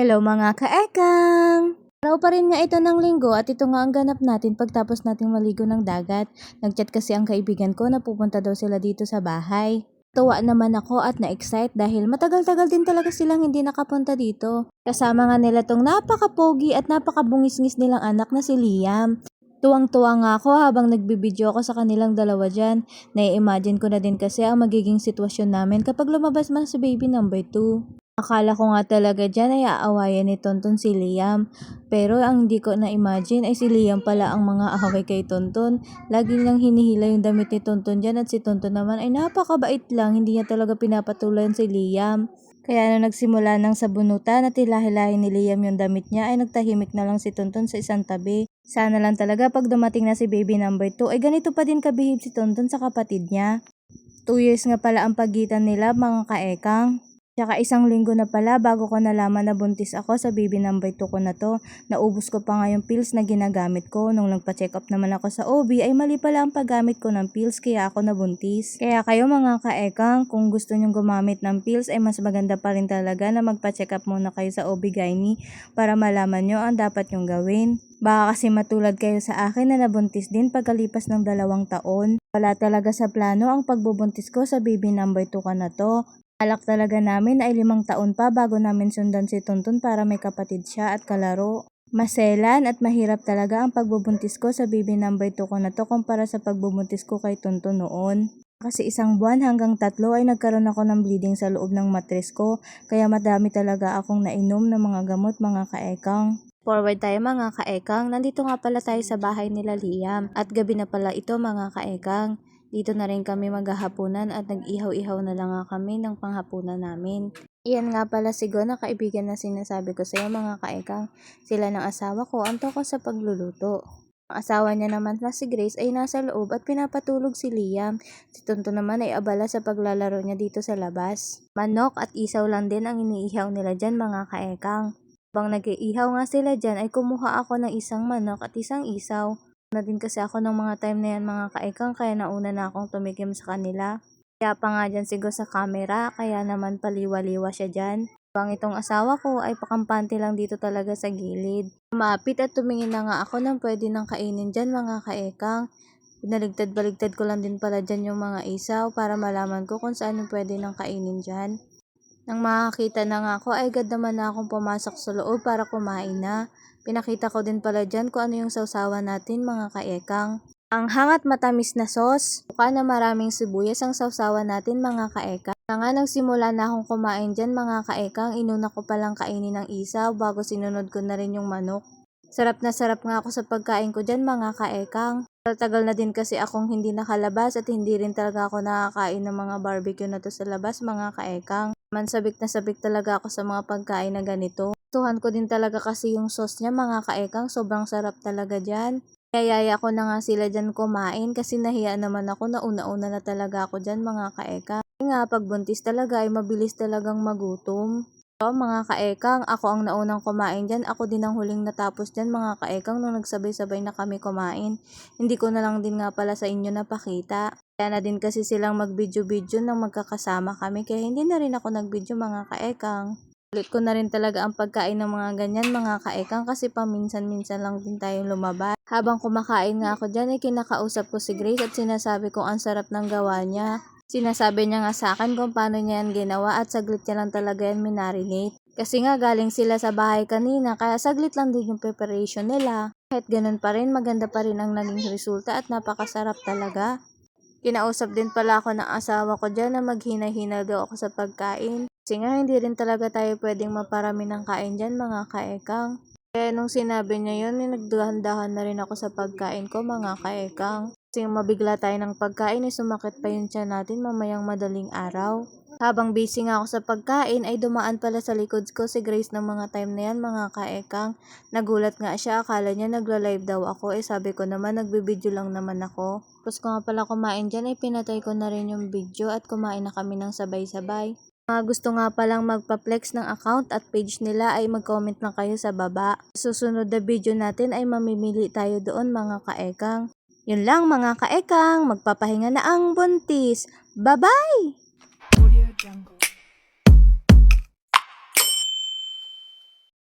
Hello mga kaekang! Araw pa rin nga ito ng linggo at ito nga ang ganap natin pagtapos nating maligo ng dagat. Nagchat kasi ang kaibigan ko na pupunta daw sila dito sa bahay. Tuwa naman ako at na-excite dahil matagal-tagal din talaga silang hindi nakapunta dito. Kasama nga nila tong napaka-pogi at napaka-bungis-ngis nilang anak na si Liam. Tuwang-tuwa nga ako habang nagbibideo ako sa kanilang dalawa dyan. Nai-imagine ko na din kasi ang magiging sitwasyon namin kapag lumabas man si baby number 2. Akala ko nga talaga dyan ay aawayan ni Tonton si Liam. Pero ang hindi ko na-imagine ay si Liam pala ang mga ahaway kay Tonton. Lagi niyang hinihila yung damit ni Tonton dyan at si Tonton naman ay napakabait lang. Hindi niya talaga pinapatulan si Liam. Kaya nung nagsimula ng sabunutan at hilahilahin ni Liam yung damit niya ay nagtahimik na lang si Tonton sa isang tabi. Sana lang talaga pag dumating na si baby number 2 ay ganito pa din kabihib si Tonton sa kapatid niya. 2 years nga pala ang pagitan nila mga kaekang. Tsaka 1 linggo na pala bago ko nalaman na buntis ako sa baby number 2 ko na to. Naubos ko pa nga yung pills na ginagamit ko. Nung nagpa-check up naman ako sa OB ay mali pala ang paggamit ko ng pills kaya ako nabuntis. Kaya kayo mga kaekang, kung gusto nyong gumamit ng pills ay mas maganda pa rin talaga na magpa-check up muna kayo sa OB-GYN para malaman nyo ang dapat nyong gawin. Baka kasi matulad kayo sa akin na nabuntis din pagkalipas ng 2 taon. Wala talaga sa plano ang pagbubuntis ko sa baby number 2 ka na to. Alak talaga namin ay 5 taon pa bago namin sundan si Tonton para may kapatid siya at kalaro. Maselan at mahirap talaga ang pagbubuntis ko sa baby number 2 ko na to kumpara sa pagbubuntis ko kay Tonton noon. Kasi 1 buwan hanggang 3 ay nagkaroon ako ng bleeding sa loob ng matres ko kaya madami talaga akong nainom ng mga gamot mga kaekang. Forward tayo mga kaekang, nandito nga pala tayo sa bahay nila Liam at gabi na pala ito mga kaekang. Dito na rin kami maghahapunan at nag-ihaw-ihaw na lang nga kami ng panghapunan namin. Iyan nga pala si Go na kaibigan na sinasabi ko sa iyo mga kaekang. Sila ng asawa ko ang toko sa pagluluto. Ang asawa niya naman na si Grace ay nasa loob at pinapatulog si Liam. Si Tonton naman ay abala sa paglalaro niya dito sa labas. Manok at isaw lang din ang iniihaw nila dyan mga kaekang. Habang nag-iihaw nga sila dyan ay kumuha ako ng 1 manok at 1 isaw. Na din kasi ako ng mga time na yan mga kaekang kaya nauna na akong tumikim sa kanila. Kaya pa nga dyan sigo sa camera kaya naman paliwa-liwa siya dyan. Habang itong asawa ko ay pakampante lang dito talaga sa gilid. Lumapit at tumingin na nga ako ng pwede nang kainin dyan mga kaekang. Binaligtad-baligtad ko lang din pala dyan yung mga isaw para malaman ko kung saan yung pwede nang kainin dyan. Nang makakita na nga ako ay agad naman na akong pumasok sa loob para kumain na. Pinakita ko din pala dyan kung ano yung sausawan natin mga kaekang. Ang hangat matamis na sauce, mukha na maraming sibuyas ang sausawan natin mga kaekang. Na nga nagsimula na akong kumain dyan mga kaekang, inuna ko palang kainin ng isaw bago sinunod ko na rin yung manok. Sarap na sarap nga ako sa pagkain ko dyan mga kaekang. Tagal na din kasi akong hindi nakalabas at hindi rin talaga ako nakakain ng mga barbecue na to sa labas mga kaekang. Sabik na sabik talaga ako sa mga pagkain na ganito. Gustuhan ko din talaga kasi yung sauce niya mga kaekang, sobrang sarap talaga dyan. Yayaya ko na nga sila dyan kumain kasi nahiya naman ako na una-una na talaga ako dyan mga kaekang. Kasi nga pagbuntis talaga ay mabilis talagang magutom. So mga kaekang, ako ang naunang kumain dyan, ako din ang huling natapos dyan mga kaekang nung nagsabay-sabay na kami kumain. Hindi ko na lang din nga pala sa inyo napakita. Kaya na din kasi silang mag-video-video nang magkakasama kami kaya hindi na rin ako nag-video mga kaekang. Ulit ko na rin talaga ang pagkain ng mga ganyan mga kaekang kasi paminsan-minsan lang din tayong lumabas. Habang kumakain nga ako dyan ay kinakausap ko si Grace at sinasabi kong ang sarap ng gawa niya. Sinasabi niya nga sa akin kung paano niya yan ginawa at saglit niya lang talaga yan minarinate. Kasi nga galing sila sa bahay kanina kaya saglit lang din yung preparation nila. Kahit ganun pa rin maganda pa rin ang naging resulta at napakasarap talaga. Kinausap din pala ako ng asawa ko dyan na maghina-hina daw ako sa pagkain. Kasi nga hindi rin talaga tayo pwedeng maparami ng kain dyan mga kaekang. Kaya nung sinabi niya yun, nagdahan-dahan na rin ako sa pagkain ko mga kaekang. Kasi mabigla tayo ng pagkain ay sumakit pa yun siya natin mamayang madaling araw. Habang busy nga ako sa pagkain ay dumaan pala sa likod ko si Grace ng mga time na yan mga kaekang. Nagulat nga siya, akala niya nagla-live daw ako sabi ko naman nagbibideo lang naman ako. Tapos ko nga pala kumain dyan ay pinatay ko na rin yung video at kumain na kami ng sabay-sabay. Gusto nga palang magpa-flex ng account at page nila ay mag-comment lang kayo sa baba. Susunod na video natin ay mamimili tayo doon mga kaekang. Yun lang mga kaekang, magpapahinga na ang buntis. Bye-bye! Audio Jungle.